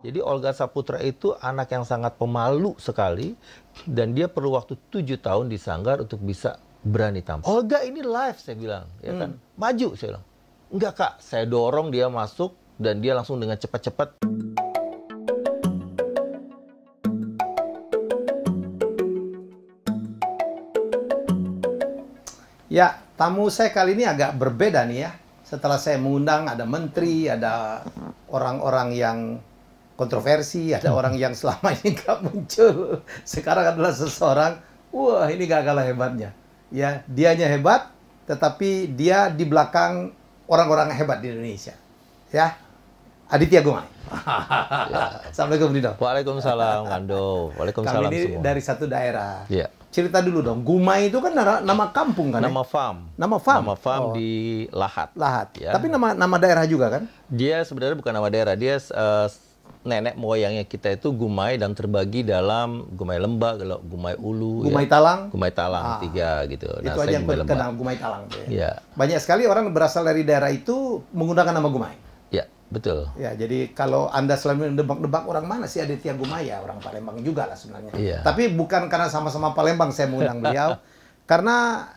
Jadi Olga Saputra itu anak yang sangat pemalu sekali dan dia perlu waktu 7 tahun di Sanggar untuk bisa berani tampil. Olga ini live saya bilang, ya kan, maju saya bilang. Enggak Kak, saya dorong dia masuk dan dia langsung dengan cepat-cepat. Ya, tamu saya kali ini agak berbeda nih ya. Setelah saya mengundang ada menteri, ada orang-orang yang kontroversi, ada orang yang selama ini nggak muncul. Sekarang adalah seseorang, wah ini gak kalah hebatnya. Ya, dianya hebat, tetapi dia di belakang orang-orang hebat di Indonesia. Ya, Aditya Gumai. Ya. Assalamualaikum Dino. Waalaikumsalam Kando. Waalaikumsalam Kami ini semua. dari satu daerah. Ya. Cerita dulu dong, Gumai itu kan nama kampung kan? Nama ya? farm. Nama farm? Nama farm Oh. di Lahat. Lahat. Ya. Tapi nama daerah juga kan? Dia sebenarnya bukan nama daerah, dia nenek moyangnya kita itu Gumai dan terbagi dalam Gumai Lembah, Gumai Ulu, Gumai ya. Talang? Gumai Talang, 3 gitu. Itu aja yang kenal Gumai Talang. Ya. Banyak sekali orang berasal dari daerah itu menggunakan nama Gumai. Ya, betul. Ya, jadi kalau Anda selalu mendebak-debak orang mana sih Aditya Gumai, ya orang Palembang juga lah sebenarnya. Iya. Tapi bukan karena sama-sama Palembang saya mengundang beliau, karena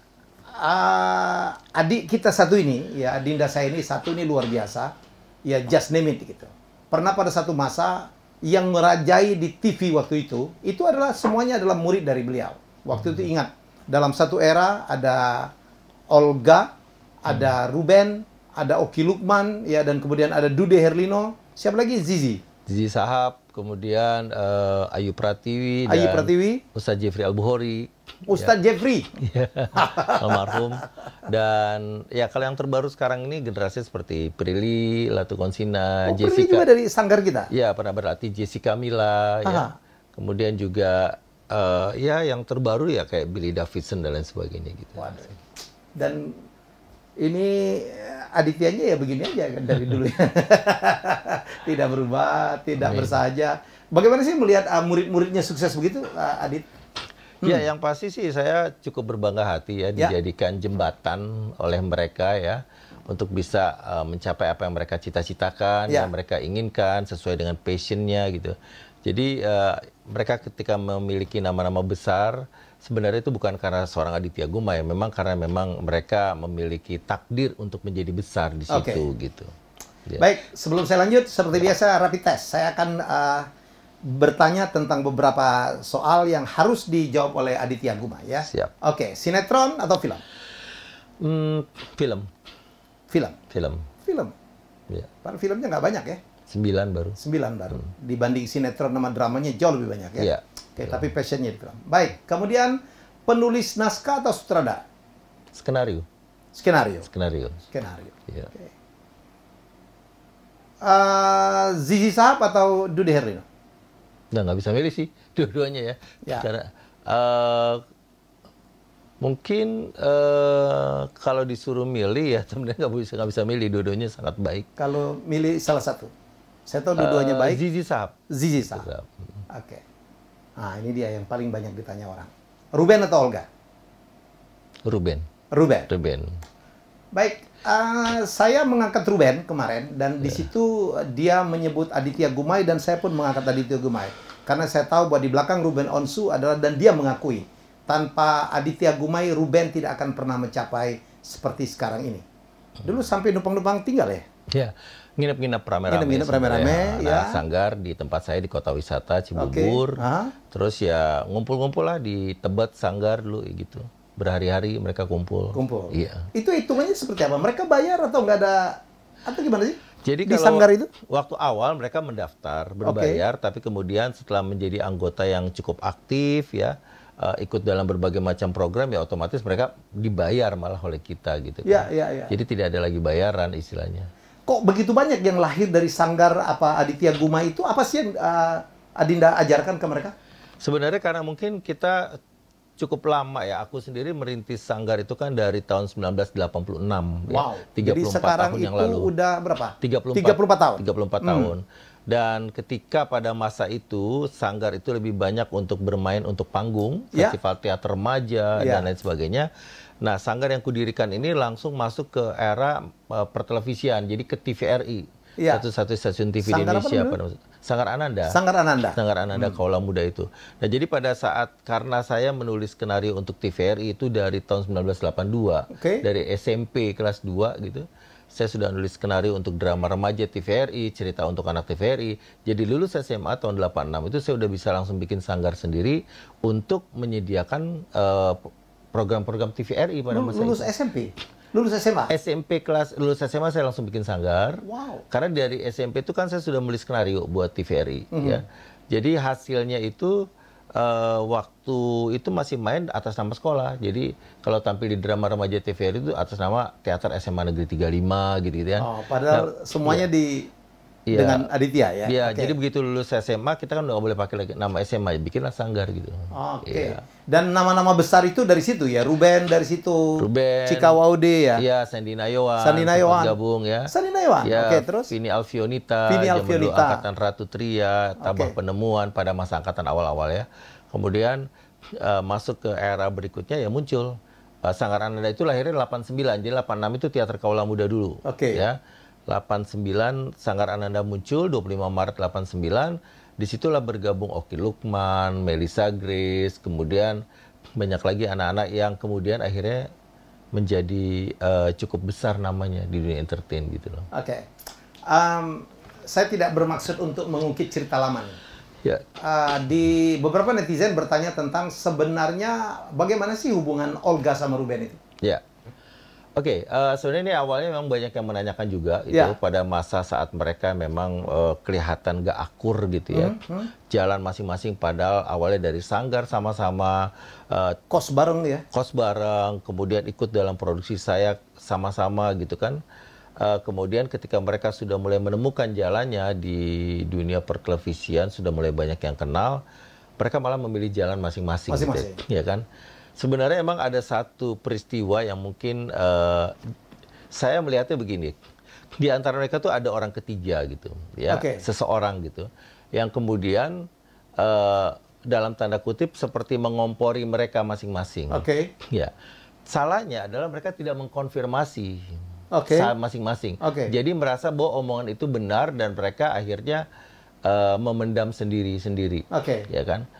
adik kita satu ini, ya Adinda saya ini satu ini luar biasa, ya just name it gitu. Pernah pada satu masa yang merajai di TV waktu itu adalah semuanya adalah murid dari beliau. Waktu itu ingat, dalam satu era ada Olga, ada Ruben, ada Oki Lukman, ya, dan kemudian ada Dude Herlino, siapa lagi? Zizi Sahab, kemudian Ayu Pratiwi, Ayu dan Pratiwi, Ustadz Jeffrey Al-Bukhari, Ustadz Jeffrey, almarhum. Dan ya kalau yang terbaru sekarang ini generasi seperti Prilly Latukonsina, Prilly Jessica juga dari sanggar kita. Ya, pernah berlatih Jessica Mila, ya. Kemudian juga ya yang terbaru ya kayak Billy Davidson dan lain sebagainya gitu. Waduh. Dan ini Adityanya ya begini aja kan dari dulu. Tidak berubah, tidak bersahaja. Bagaimana sih melihat murid-muridnya sukses begitu, Adit? Ya, yang pasti sih saya cukup berbangga hati ya dijadikan jembatan oleh mereka ya untuk bisa mencapai apa yang mereka cita-citakan, yang mereka inginkan sesuai dengan passionnya gitu. Jadi mereka ketika memiliki nama-nama besar sebenarnya itu bukan karena seorang Aditya Gumai, memang karena memang mereka memiliki takdir untuk menjadi besar di situ gitu. Ya. Baik, sebelum saya lanjut seperti biasa rapid test, saya akan bertanya tentang beberapa soal yang harus dijawab oleh Aditya Gumai ya. Siap. Oke, sinetron atau film? Film. Film. Film. Film. Ya. Padahal filmnya nggak banyak ya. 9 baru. 9 baru. Dibanding sinetron nama dramanya jauh lebih banyak ya. Iya. Oke, tapi passionnya di film. Baik, kemudian penulis naskah atau sutradara? Skenario. Skenario. Skenario. Skenario. Iya. Oke. Zizi Sahab atau Dude Herlino? Nggak bisa milih sih, dua-duanya ya. Ya. Karena mungkin kalau disuruh milih ya sebenarnya nggak bisa milih, dua-duanya sangat baik. Kalau milih salah satu, saya tahu dua-duanya baik. Zizi Sahab. Zizi Sahab. Oke. Nah, ini dia yang paling banyak ditanya orang. Ruben atau Olga? Ruben. Ruben. Ruben. Baik, saya mengangkat Ruben kemarin dan di situ dia menyebut Aditya Gumai dan saya pun mengangkat Aditya Gumai karena saya tahu bahwa di belakang Ruben Onsu adalah, dan dia mengakui tanpa Aditya Gumai Ruben tidak akan pernah mencapai seperti sekarang ini. Dulu sampai numpang-numpang tinggal ya? Ya, nginep-nginep rame-rame. Nginep-nginep rame-rame, ya. Sanggar di tempat saya di Kota Wisata Cibubur. Terus ya ngumpul-ngumpul lah di Tebet Sanggar dulu gitu. Berhari-hari mereka kumpul. Kumpul. Iya. Itu hitungannya seperti apa? Mereka bayar atau nggak ada, atau gimana sih? Jadi di kalau Sanggar itu? Waktu awal mereka mendaftar berbayar, tapi kemudian setelah menjadi anggota yang cukup aktif ya, ikut dalam berbagai macam program ya otomatis mereka dibayar malah oleh kita gitu kan. Ya. Jadi tidak ada lagi bayaran istilahnya. Kok begitu banyak yang lahir dari Sanggar apa Aditya Gumai itu? Apa sih yang Adinda ajarkan ke mereka? Sebenarnya karena mungkin kita cukup lama ya. Aku sendiri merintis Sanggar itu kan dari tahun 1986. Wow. Ya, 34 jadi sekarang tahun itu yang lalu. udah berapa? 34 tahun. 34 tahun. Dan ketika pada masa itu Sanggar itu lebih banyak untuk bermain untuk panggung, festival teater remaja dan lain sebagainya. Nah, Sanggar yang kudirikan ini langsung masuk ke era pertelevisian, jadi ke TVRI. Satu-satu stasiun TV Sanggar Indonesia pada Sanggar Ananda. Sanggar Ananda. Sanggar Ananda Kaula Muda itu. Nah, jadi pada saat karena saya menulis skenario untuk TVRI itu dari tahun 1982, dari SMP kelas 2 gitu. Saya sudah nulis skenario untuk drama remaja TVRI, cerita untuk anak TVRI. Jadi lulus SMA tahun 86 itu saya udah bisa langsung bikin sanggar sendiri untuk menyediakan program-program TVRI pada masa lulus itu. SMP? Lulus SMA? Lulus SMA saya langsung bikin sanggar. Wow. Karena dari SMP itu kan saya sudah menulis skenario buat TVRI. Ya. Jadi hasilnya itu waktu itu masih main atas nama sekolah. Jadi kalau tampil di drama remaja TVRI itu atas nama Teater SMA Negeri 35 gitu kan. Oh, padahal semuanya dengan Aditya ya? Iya, jadi begitu lulus SMA kita kan udah nggak boleh pakai lagi nama SMA, bikinlah sanggar gitu. Oke. Dan nama-nama besar itu dari situ ya? Ruben dari situ. Ruben. Cika Waude ya? Iya, Sandy Nayawan. Sandy Nayawan. Gabung ya. Sandy Nayawan. Ya, Oke, terus? Vini Alfionita. Vini Alfionita. Angkatan Ratu Tria, Tabah Penemuan pada masa angkatan awal-awal ya. Kemudian masuk ke era berikutnya ya muncul Sanggar Ananda itu lahirnya 89. Jadi 86 itu Teater Kaula Muda dulu. Ya. 89 Sanggar Ananda muncul 25 Maret 89. Disitulah bergabung Oki Lukman, Melissa Grace, kemudian banyak lagi anak-anak yang kemudian akhirnya menjadi cukup besar namanya di dunia entertain gitu loh. Oke. Saya tidak bermaksud untuk mengungkit cerita lama nih. Ya. Di beberapa netizen bertanya tentang sebenarnya bagaimana sih hubungan Olga sama Ruben itu? Ya. Oke, sebenarnya ini awalnya memang banyak yang menanyakan juga itu pada masa saat mereka memang kelihatan gak akur gitu ya. Jalan masing-masing padahal awalnya dari sanggar sama-sama. Kos bareng ya? Kos bareng, kemudian ikut dalam produksi saya sama-sama gitu kan. Kemudian ketika mereka sudah mulai menemukan jalannya di dunia pertelevisian, sudah mulai banyak yang kenal, mereka malah memilih jalan masing-masing. Gitu, ya kan? Sebenarnya emang ada satu peristiwa yang mungkin saya melihatnya begini. Di antara mereka tuh ada orang ketiga gitu, ya, seseorang gitu, yang kemudian dalam tanda kutip seperti mengompori mereka masing-masing. Ya, salahnya adalah mereka tidak mengkonfirmasi masing-masing. Jadi merasa bahwa omongan itu benar dan mereka akhirnya memendam sendiri-sendiri, ya kan?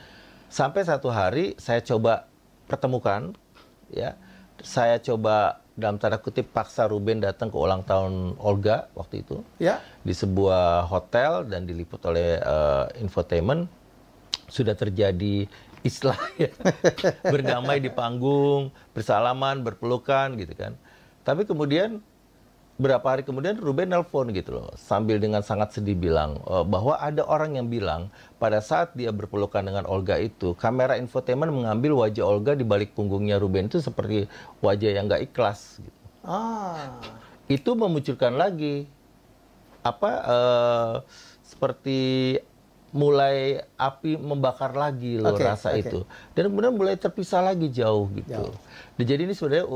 Sampai satu hari saya coba pertemukan, ya, saya coba dalam tanda kutip paksa Ruben datang ke ulang tahun Olga waktu itu, di sebuah hotel dan diliput oleh infotainment. Sudah terjadi istilah ya, berdamai di panggung, bersalaman, berpelukan gitu kan. Tapi kemudian berapa hari kemudian Ruben nelpon gitu loh, sambil dengan sangat sedih bilang bahwa ada orang yang bilang pada saat dia berpelukan dengan Olga itu, kamera infotainment mengambil wajah Olga di balik punggungnya Ruben itu seperti wajah yang nggak ikhlas. Gitu. Itu memunculkan lagi seperti mulai api membakar lagi loh rasa itu, dan kemudian mulai terpisah lagi jauh gitu. Jadi ini sebenarnya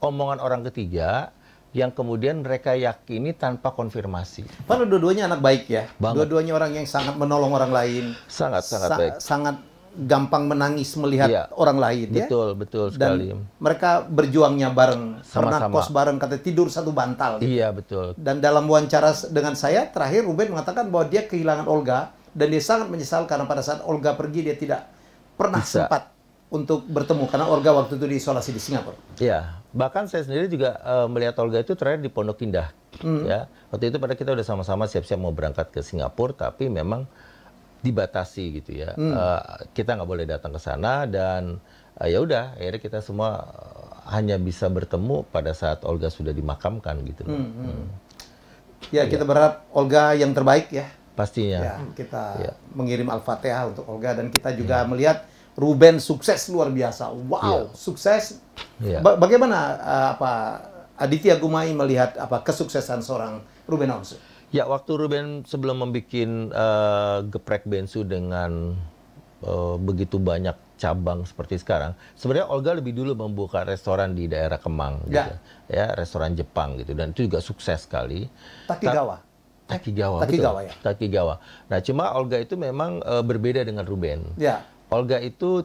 omongan orang ketiga yang kemudian mereka yakini tanpa konfirmasi. Padahal dua-duanya anak baik ya. Dua-duanya orang yang sangat menolong orang lain. Sangat baik. Sangat gampang menangis melihat orang lain ya. Betul sekali. Dan mereka berjuangnya bareng. Sama-sama. Pernah kos bareng, katanya tidur satu bantal. Gitu. Iya, betul. Dan dalam wawancara dengan saya, terakhir Ruben mengatakan bahwa dia kehilangan Olga dan dia sangat menyesal karena pada saat Olga pergi dia tidak pernah sempat untuk bertemu karena Olga waktu itu diisolasi di Singapura. Iya, bahkan saya sendiri juga melihat Olga itu terakhir di Pondok Indah. Ya, waktu itu pada kita udah sama-sama siap-siap mau berangkat ke Singapura, tapi memang dibatasi gitu ya. Kita nggak boleh datang ke sana dan ya udah, akhirnya kita semua hanya bisa bertemu pada saat Olga sudah dimakamkan gitu. Ya, kita berharap Olga yang terbaik ya. Pastinya. Ya, kita mengirim Al-Fatihah untuk Olga dan kita juga melihat Ruben sukses luar biasa. Wow, sukses. Bagaimana Aditya Gumai melihat kesuksesan seorang Ruben Onsu? Ya, waktu Ruben sebelum membuat Geprek Bensu dengan begitu banyak cabang seperti sekarang, sebenarnya Olga lebih dulu membuka restoran di daerah Kemang, gitu. Ya, restoran Jepang gitu, dan itu juga sukses sekali. Takigawa. Takigawa. Nah, cuma Olga itu memang berbeda dengan Ruben. Ya. Olga itu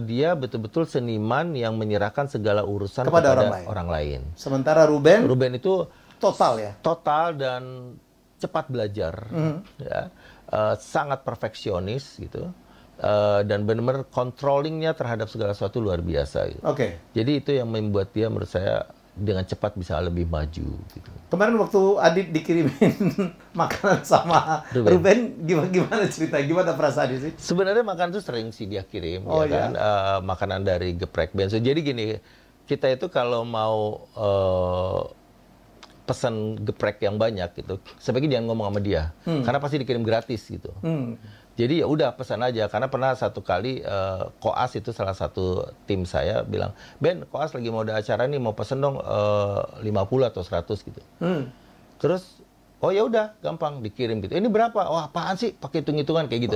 dia betul-betul seniman yang menyerahkan segala urusan kepada orang lain. Sementara Ruben itu total ya. Total dan cepat belajar, ya, sangat perfeksionis gitu, dan benar-benar controllingnya terhadap segala sesuatu luar biasa. Gitu. Jadi itu yang membuat dia menurut saya dengan cepat bisa lebih maju. Gitu. Kemarin waktu Adit dikirimin makanan sama Ruben, gimana cerita? Gimana perasaan sih? Sebenarnya makanan itu sering sih dia kirim, ya kan? Makanan dari Geprek Bensu. Jadi gini, kita itu kalau mau pesan geprek yang banyak gitu, sebaiknya jangan ngomong sama dia, karena pasti dikirim gratis gitu. Jadi ya udah pesan aja, karena pernah satu kali Koas itu salah satu tim saya bilang, Ben, Koas lagi mau ada acara nih, mau pesen dong 50 atau 100 gitu. Terus, oh ya udah, gampang dikirim gitu. Ini berapa? Wah, apaan sih? Pakai hitung-hitungan kayak gitu.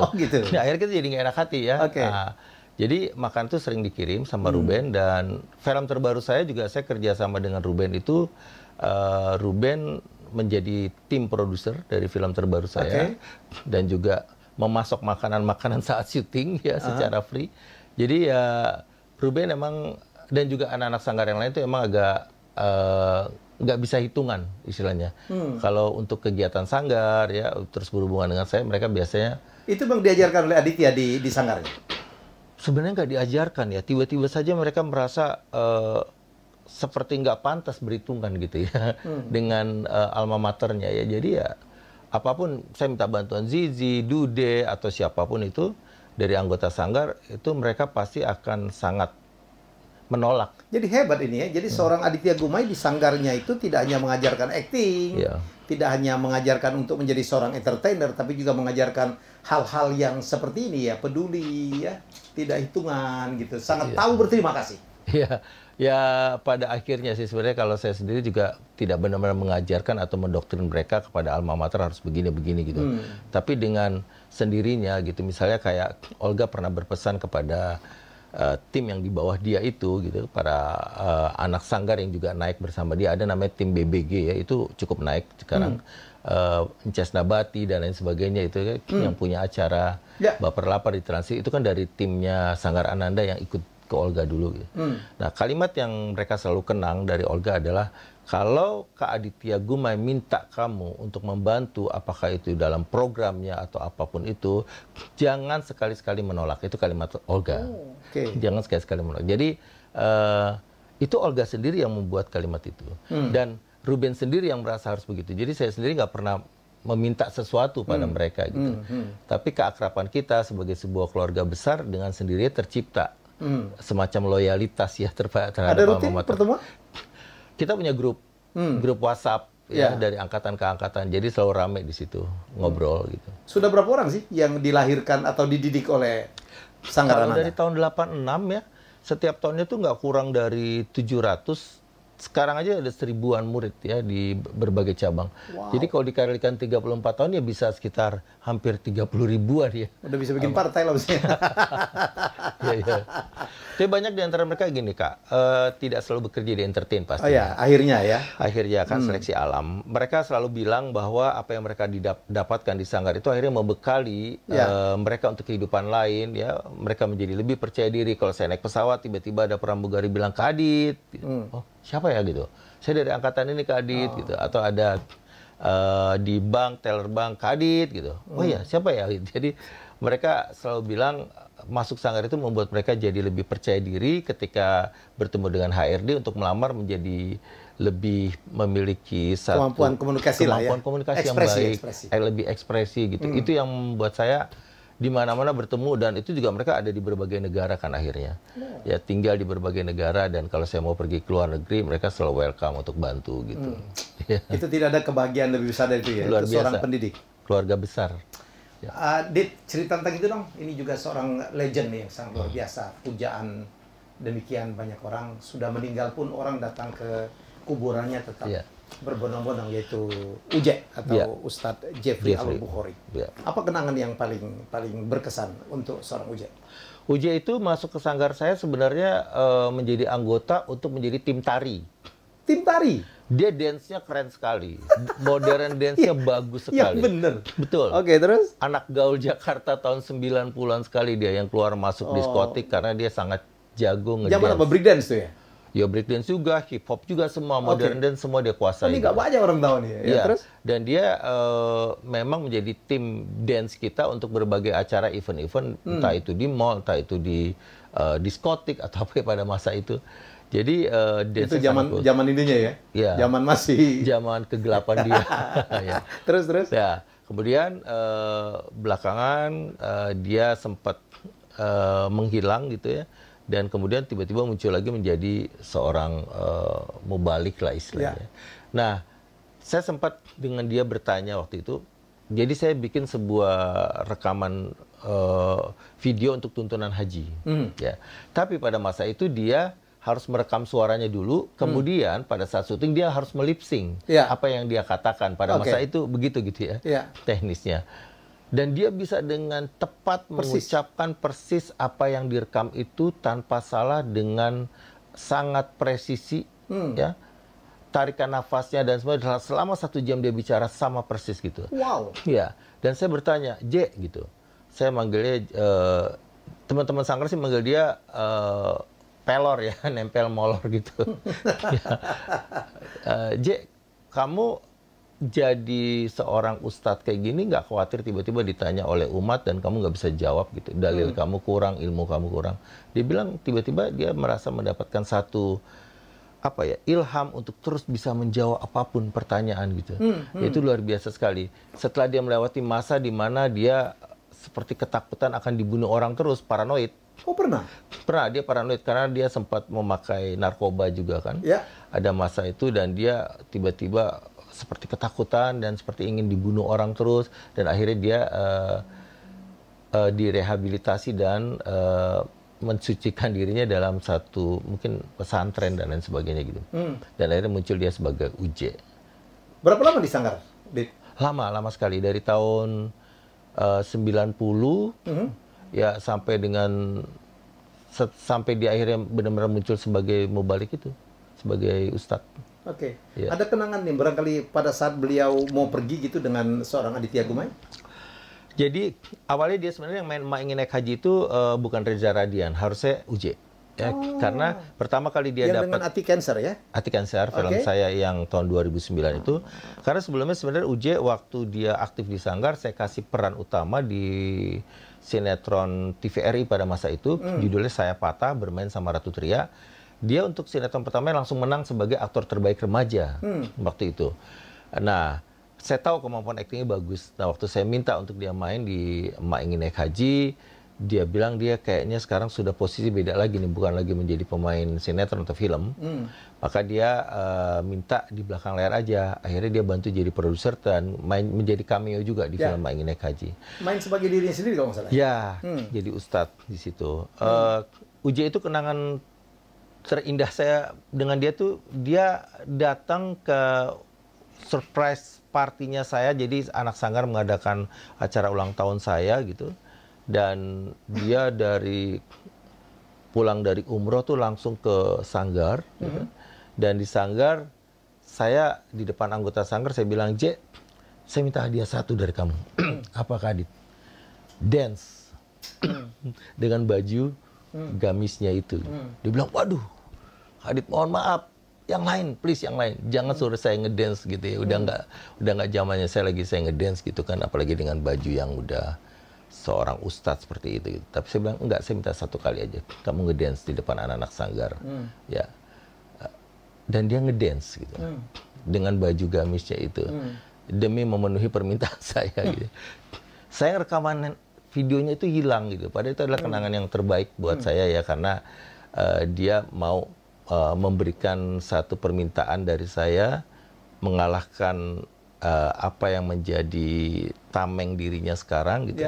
Nah, akhirnya kita jadi nggak enak hati ya. Nah, jadi makan itu sering dikirim sama Ruben, dan film terbaru saya juga saya kerja sama dengan Ruben itu. Ruben menjadi tim produser dari film terbaru saya, dan juga memasok makanan-makanan saat syuting ya secara free. Jadi ya Ruben emang, dan juga anak-anak sanggar yang lain itu emang agak nggak bisa hitungan istilahnya. Kalau untuk kegiatan sanggar ya terus berhubungan dengan saya, mereka biasanya itu bang diajarkan oleh Aditya di sanggarnya. Sebenarnya nggak diajarkan ya, tiba-tiba saja mereka merasa seperti nggak pantas berhitungan gitu ya dengan alma maternya ya. Jadi ya apapun saya minta bantuan Zizi, Dude atau siapapun itu dari anggota sanggar, itu mereka pasti akan sangat menolak. Jadi hebat ini ya. Jadi seorang Aditya Gumai di sanggarnya itu tidak hanya mengajarkan acting, tidak hanya mengajarkan untuk menjadi seorang entertainer, tapi juga mengajarkan hal-hal yang seperti ini ya, peduli ya, tidak hitungan gitu, sangat tahu berterima kasih. Ya pada akhirnya sih sebenarnya kalau saya sendiri juga tidak benar-benar mengajarkan atau mendoktrin mereka kepada alma mater harus begini-begini gitu. Tapi dengan sendirinya gitu, misalnya kayak Olga pernah berpesan kepada tim yang di bawah dia itu gitu, para anak sanggar yang juga naik bersama dia, ada namanya tim BBG ya, itu cukup naik sekarang. Ences Nabati dan lain sebagainya itu yang punya acara Baper Lapar di Transi, itu kan dari timnya Sanggar Ananda yang ikut ke Olga dulu. Gitu. Nah, kalimat yang mereka selalu kenang dari Olga adalah, kalau Kak Aditya Gumai minta kamu untuk membantu, apakah itu dalam programnya atau apapun itu, jangan sekali-sekali menolak. Itu kalimat Olga. Jangan sekali-sekali menolak. Jadi, itu Olga sendiri yang membuat kalimat itu. Dan Ruben sendiri yang merasa harus begitu. Jadi, saya sendiri nggak pernah meminta sesuatu pada mereka. Gitu. Tapi keakraban kita sebagai sebuah keluarga besar dengan sendirinya tercipta semacam loyalitas ya terhadap ada rutin pertemuan? Kita punya grup WhatsApp ya dari angkatan ke angkatan, jadi selalu rame di situ ngobrol gitu. Sudah berapa orang sih yang dilahirkan atau dididik oleh Sanggar Ananda? Dari tahun 86 ya, setiap tahunnya tuh nggak kurang dari 700. Sekarang aja ada 1000-an murid ya di berbagai cabang. Jadi kalau dikalikan 34 tahun ya bisa sekitar hampir 30 ribuan ya. Udah bisa bikin partai lah maksudnya. Tapi banyak di antara mereka gini Kak, tidak selalu bekerja di entertain pasti. Oh ya, akhirnya ya. Akhirnya kan seleksi alam. Mereka selalu bilang bahwa apa yang mereka dapatkan di sanggar itu akhirnya membekali mereka untuk kehidupan lain ya. Mereka menjadi lebih percaya diri. Kalau saya naik pesawat tiba-tiba ada pramugari bilang, Kak Adit, oh siapa ya gitu, saya dari angkatan ini Kak Adit gitu, atau ada di bank, teller bank Kak Adit gitu, oh ya siapa ya gitu. Jadi mereka selalu bilang masuk sanggar itu membuat mereka jadi lebih percaya diri ketika bertemu dengan HRD untuk melamar, menjadi lebih memiliki satu kemampuan komunikasi yang baik, lebih ekspresi gitu. Itu yang membuat saya di mana-mana bertemu, dan itu juga mereka ada di berbagai negara kan akhirnya. Ya tinggal di berbagai negara, dan kalau saya mau pergi ke luar negeri mereka selalu welcome untuk bantu gitu. Itu tidak ada kebahagiaan lebih besar dari itu ya. Luar itu biasa. Seorang pendidik. Keluarga besar. Dit, cerita tentang itu dong. Ini juga seorang legend nih yang sangat luar biasa. Pujaan demikian banyak orang sudah meninggal pun orang datang ke kuburannya tetap berbondong-bondong, yaitu Uje atau Ustadz Jeffrey Al-Bukhari. Apa kenangan yang paling berkesan untuk seorang Uje? Uje itu masuk ke sanggar saya sebenarnya menjadi anggota untuk menjadi tim tari. Tim tari? Dia dance-nya keren sekali. Modern dance-nya bagus sekali. Iya bener. Betul. Oke, terus? Anak gaul Jakarta tahun 90-an sekali dia yang keluar masuk diskotik karena dia sangat jago ngedance. Zaman apa? Breakdance tuh ya? Ya breakdance juga, hip hop juga, semua modern dance semua dia kuasai. Ini nggak banyak orang tahu nih. Ya, terus? Dan dia memang menjadi tim dance kita untuk berbagai acara event-event, entah itu di mall, entah itu di diskotik atau apa pada masa itu. Jadi dance itu zaman ininya ya? Ya. Zaman masih zaman kegelapan dia. Ya. Terus? Ya, kemudian belakangan dia sempat menghilang gitu ya. Dan kemudian tiba-tiba muncul lagi menjadi seorang mubalik lah istilahnya. Nah, saya sempat dengan dia bertanya waktu itu. Jadi saya bikin sebuah rekaman video untuk tuntunan haji. Ya. Tapi pada masa itu dia harus merekam suaranya dulu. Kemudian pada saat syuting dia harus melipsing apa yang dia katakan. Pada masa itu begitu gitu ya teknisnya. Dan dia bisa dengan tepat mengucapkan persis apa yang direkam itu tanpa salah, dengan sangat presisi, ya. Tarikan nafasnya dan semua selama 1 jam dia bicara sama persis gitu. Wow. Ya. Dan saya bertanya, J gitu. Saya manggilnya teman-teman sanggar sih manggil dia pelor ya, nempel molor gitu. J, kamu jadi seorang ustadz kayak gini nggak khawatir tiba-tiba ditanya oleh umat dan kamu nggak bisa jawab gitu, dalil kamu kurang, ilmu kamu kurang? Dia bilang tiba-tiba dia merasa mendapatkan satu ilham untuk terus bisa menjawab apapun pertanyaan gitu. Itu luar biasa sekali. Setelah dia melewati masa di mana dia seperti ketakutan akan dibunuh orang terus, paranoid. Oh, pernah? Pernah, dia paranoid karena dia sempat memakai narkoba juga kan. Ya. Ada masa itu dan dia tiba-tiba seperti ketakutan dan seperti ingin dibunuh orang terus, dan akhirnya dia direhabilitasi dan mensucikan dirinya dalam satu mungkin pesantren dan lain sebagainya gitu. Dan akhirnya muncul dia sebagai UJ. Berapa lama di Sanggar, Dit? Lama sekali, dari tahun 90 ya sampai dengan sampai di akhirnya benar-benar muncul sebagai mubalik itu, sebagai ustadz. Oke. Ada kenangan nih barangkali pada saat beliau mau pergi gitu dengan seorang Aditya Gumai? Jadi awalnya dia sebenarnya yang ingin naik haji itu bukan Reza Radian, harusnya UJ. Ya, karena pertama kali dia dapat dengan Ati Cancer ya? Ati Cancer, film saya yang tahun 2009 itu. Karena sebelumnya sebenarnya UJ waktu dia aktif di Sanggar, saya kasih peran utama di sinetron TVRI pada masa itu, judulnya Saya Patah, bermain sama Ratu Tria. Dia untuk sinetron pertamanya langsung menang sebagai aktor terbaik remaja waktu itu. Nah, saya tahu kemampuan aktingnya bagus. Nah, waktu saya minta untuk dia main di Emak Ingin Naik Haji, dia bilang dia kayaknya sekarang sudah posisi beda lagi nih, bukan lagi menjadi pemain sinetron atau film. Maka dia minta di belakang layar aja. Akhirnya dia bantu jadi produser dan menjadi cameo juga di film Emak Ingin Naik Haji. Main sebagai dirinya sendiri kalau nggak salah? Ya, jadi ustadz di situ. UJ itu kenangan terindah saya dengan dia tuh, dia datang ke surprise partinya saya. Jadi anak Sanggar mengadakan acara ulang tahun saya gitu, dan dia pulang dari umroh tuh langsung ke Sanggar gitu. Dan di Sanggar saya di depan anggota Sanggar saya bilang, J, saya minta hadiah satu dari kamu. Apa Kadit? Dance dengan baju gamisnya itu. Dia bilang, waduh, Kadit mohon maaf, yang lain, please yang lain, jangan suruh saya ngedance gitu ya. Udah nggak zamannya saya ngedance gitu kan, apalagi dengan baju yang udah seorang ustadz seperti itu. Gitu. Tapi saya bilang enggak, saya minta satu kali aja, kamu ngedance di depan anak-anak Sanggar, ya. Dan dia ngedance gitu dengan baju gamisnya itu demi memenuhi permintaan saya gitu. Saya rekaman videonya itu hilang gitu. Padahal itu adalah kenangan yang terbaik buat saya ya, karena dia mau memberikan satu permintaan dari saya, mengalahkan apa yang menjadi tameng dirinya sekarang gitu,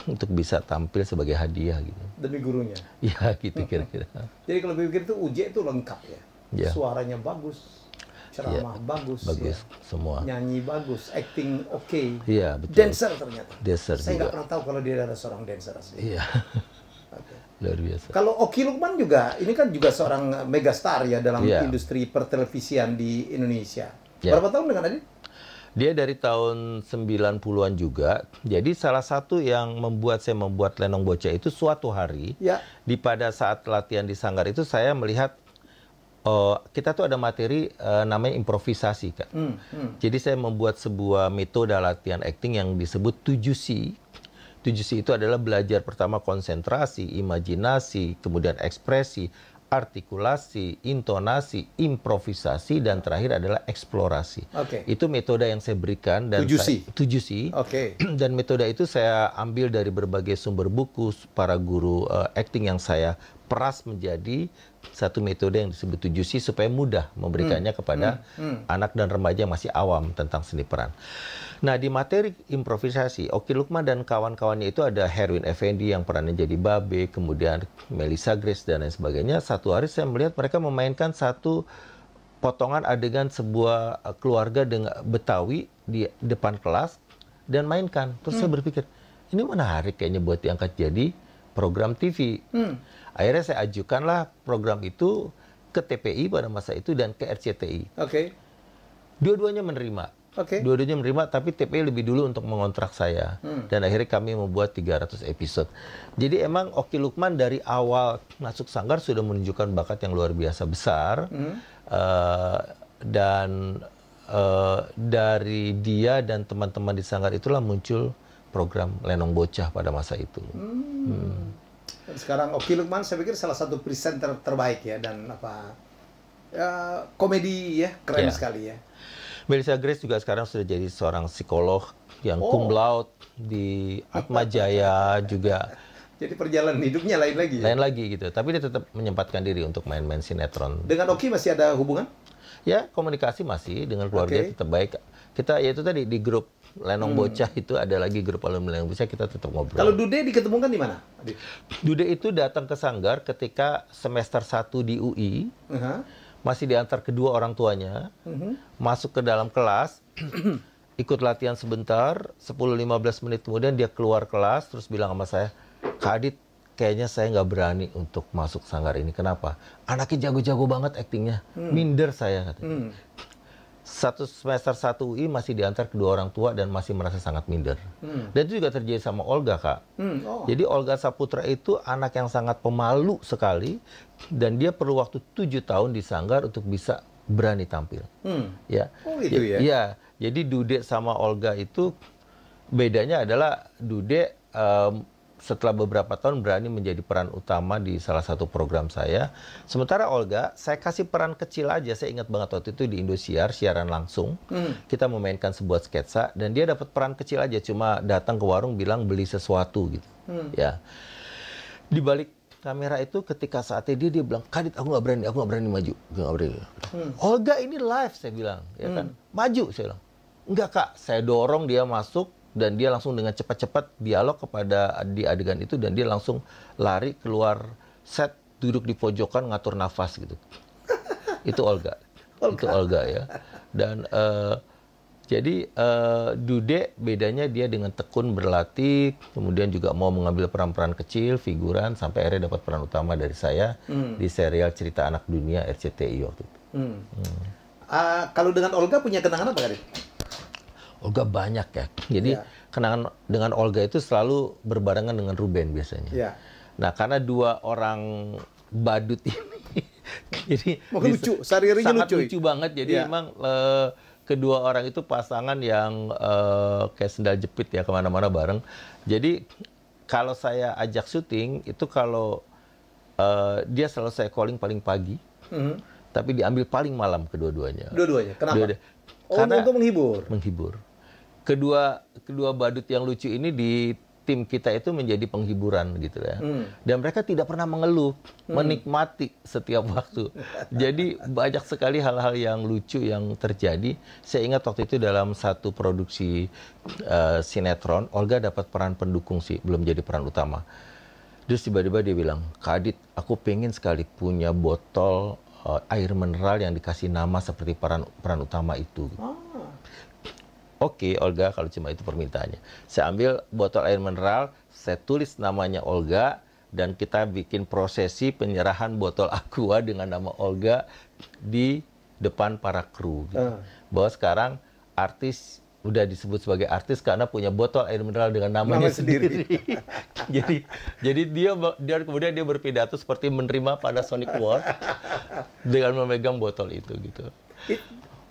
untuk bisa tampil sebagai hadiah gitu. Demi gurunya. Ya gitu kira-kira. Jadi kalau pikir itu UJ itu lengkap ya. Suaranya bagus, ceramah bagus ya. Semua. Nyanyi bagus, acting oke. Iya, betul. Dancer ternyata. Dancer saya nggak juga. pernah tahu kalau dia ada seorang dancer asli. Iya. Luar biasa. Kalau Oki Lukman juga, ini kan juga seorang megastar ya dalam industri pertelevisian di Indonesia. Berapa tahun dengan Adit? Dia dari tahun 90-an juga. Jadi salah satu yang membuat saya membuat Lenong Bocah itu, suatu hari di pada saat latihan di Sanggar itu saya melihat Kita tuh ada materi namanya improvisasi, Kak. Jadi saya membuat sebuah metode latihan acting yang disebut 7C. 7C itu adalah belajar pertama konsentrasi, imajinasi, kemudian ekspresi, artikulasi, intonasi, improvisasi, dan terakhir adalah eksplorasi. Itu metode yang saya berikan. Dan 7C? 7C. Dan metode itu saya ambil dari berbagai sumber buku, para guru acting yang saya peras menjadi satu metode yang disebut 7C supaya mudah memberikannya kepada anak dan remaja yang masih awam tentang seni peran. Nah, di materi improvisasi, Oki Lukman dan kawan-kawannya itu ada Herwin Effendi yang perannya jadi Babe, kemudian Melissa Grace dan lain sebagainya. Satu hari saya melihat mereka memainkan satu potongan adegan sebuah keluarga dengan Betawi di depan kelas dan mainkan. Terus saya berpikir, ini menarik kayaknya buat diangkat jadi program TV. Akhirnya saya ajukanlah program itu ke TPI pada masa itu dan ke RCTI. Dua-duanya menerima. Dua-duanya menerima, tapi TPI lebih dulu untuk mengontrak saya. Dan akhirnya kami membuat 300 episode. Jadi emang Oki Lukman dari awal masuk Sanggar sudah menunjukkan bakat yang luar biasa besar. Dan dari dia dan teman-teman di Sanggar itulah muncul program Lenong Bocah pada masa itu. Sekarang Oki Lukman saya pikir salah satu presenter terbaik ya, dan komedi ya, keren sekali ya. Melissa Grace juga sekarang sudah jadi seorang psikolog yang cum laude di Atma Jaya juga. Jadi perjalanan hidupnya lain lagi ya? Lain lagi gitu, tapi dia tetap menyempatkan diri untuk main-main sinetron. Dengan Oki masih ada hubungan? Ya, komunikasi masih dengan keluarga tetap baik. Kita ya itu tadi di grup Lenong Bocah itu ada lagi grup alumni Lenong Bocah, kita tetap ngobrol. Kalau Dude diketemukan di mana? Dude itu datang ke Sanggar ketika semester 1 di UI. Masih diantar kedua orang tuanya, masuk ke dalam kelas, ikut latihan sebentar, 10-15 menit kemudian dia keluar kelas, terus bilang sama saya, Kak Adit, kayaknya saya nggak berani untuk masuk Sanggar ini. Kenapa? Anaknya jago-jago banget aktingnya, minder saya katanya. Satu semester 1 UI masih diantar kedua orang tua dan masih merasa sangat minder. Dan itu juga terjadi sama Olga, Kak. Jadi Olga Saputra itu anak yang sangat pemalu sekali dan dia perlu waktu 7 tahun di Sanggar untuk bisa berani tampil. Ya. Gitu ya? Iya. Jadi Dude sama Olga itu bedanya adalah Dude setelah beberapa tahun berani menjadi peran utama di salah satu program saya. Sementara Olga, saya kasih peran kecil aja. Saya ingat banget waktu itu di Indosiar, siaran langsung. Kita memainkan sebuah sketsa, dan dia dapat peran kecil aja. Cuma datang ke warung bilang beli sesuatu gitu. Ya. Di balik kamera itu ketika saatnya dia bilang, Kadit, aku nggak berani maju. Nggak berani. Olga ini live, saya bilang. Ya kan? Maju, saya bilang. Enggak, Kak. Saya dorong dia masuk. Dan dia langsung dengan cepat-cepat dialog kepada di adegan itu, dan dia langsung lari keluar set, duduk di pojokan ngatur nafas gitu. Itu Olga. Itu Olga ya. Dan jadi Dude bedanya dia dengan tekun berlatih, kemudian juga mau mengambil peran-peran kecil, figuran, sampai akhirnya dapat peran utama dari saya di serial Cerita Anak Dunia RCTI waktu itu. Kalau dengan Olga punya kenangan apa, Kadit? Olga banyak ya. Jadi kenangan dengan Olga itu selalu berbarengan dengan Ruben biasanya. Nah, karena dua orang badut ini, jadi lucu, sangat lucu banget. Jadi memang kedua orang itu pasangan yang kayak sendal jepit ya, kemana-mana bareng. Jadi kalau saya ajak syuting itu kalau dia selalu saya calling paling pagi, tapi diambil paling malam kedua-duanya. Dua-duanya. Kenapa? Karena untuk menghibur. Kedua badut yang lucu ini di tim kita itu menjadi penghiburan gitu ya. Dan mereka tidak pernah mengeluh, menikmati setiap waktu. Jadi banyak sekali hal-hal yang lucu yang terjadi. Saya ingat waktu itu dalam satu produksi sinetron, Olga dapat peran pendukung sih, belum jadi peran utama. Terus tiba-tiba dia bilang, Kak Adit, aku pengen sekali punya botol air mineral yang dikasih nama seperti peran utama itu. Oke, Olga, kalau cuma itu permintaannya. Saya ambil botol air mineral, saya tulis namanya Olga, dan kita bikin prosesi penyerahan botol aqua dengan nama Olga di depan para kru. Bahwa sekarang artis udah disebut sebagai artis karena punya botol air mineral dengan namanya sendiri. jadi dia kemudian dia berpidato seperti menerima Panasonic Award dengan memegang botol itu gitu.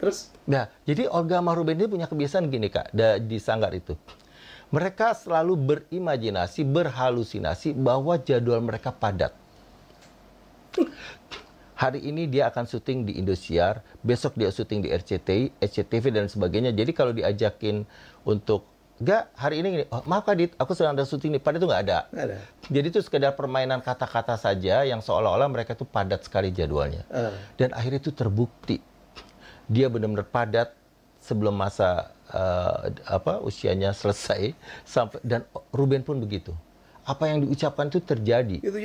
Terus? Nah, jadi Olga sama Ruben ini punya kebiasaan gini Kak, di Sanggar itu. Mereka selalu berimajinasi, berhalusinasi bahwa jadwal mereka padat. Hari ini dia akan syuting di Indosiar, besok dia syuting di RCTI, SCTV dan sebagainya. Jadi kalau diajakin untuk enggak hari ini gini, oh, maaf Kak Dit, aku sedang ada syuting nih. Padahal itu nggak ada. Jadi itu sekedar permainan kata-kata saja yang seolah-olah mereka itu padat sekali jadwalnya. Dan akhirnya itu terbukti. Dia benar-benar padat sebelum masa usianya selesai sampai, dan Ruben pun begitu. Apa yang diucapkan itu terjadi. Itu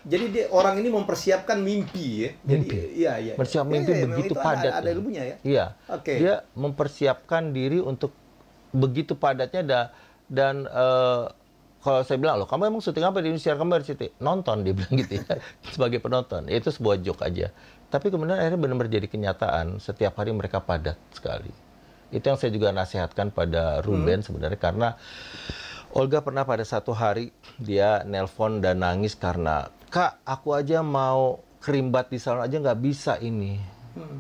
jadi dia orang ini mempersiapkan mimpi ya. Mimpi. Iya. Persiapan mimpi begitu padat. Ada ilmunya ya. Iya. Oke. Dia mempersiapkan diri untuk begitu padatnya dan kalau saya bilang, loh kamu emang syuting apa di Indonesia, kamu RCTI? Nonton, dia bilang gitu ya. Sebagai penonton. Itu sebuah joke aja. Tapi kemudian akhirnya benar-benar jadi kenyataan. Setiap hari mereka padat sekali. Itu yang saya juga nasihatkan pada Ruben sebenarnya, karena Olga pernah pada satu hari dia nelpon dan nangis karena, Kak, aku aja mau kerimbat di salon aja nggak bisa ini.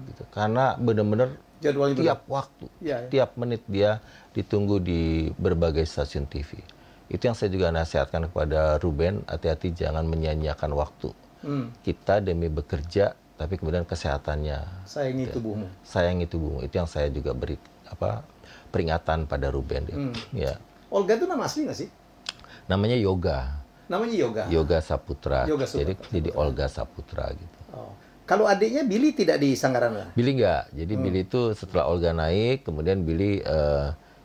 Gitu. Karena benar-benar tiap waktu, tiap menit dia ditunggu di berbagai stasiun TV. Itu yang saya juga nasihatkan kepada Ruben, hati-hati jangan menyia-nyiakan waktu. Kita demi bekerja, tapi kemudian kesehatannya. Sayangi tubuhmu. Sayangi tubuhmu. Itu yang saya juga beri peringatan pada Ruben. Ya. Olga itu nama asli nggak sih? Namanya Yoga. Namanya Yoga? Yoga Saputra. Yoga Saputra. Jadi Olga Saputra gitu. Oh. Kalau adiknya Billy tidak di Sanggaran? Billy nggak. Jadi Billy itu setelah Olga naik, kemudian Billy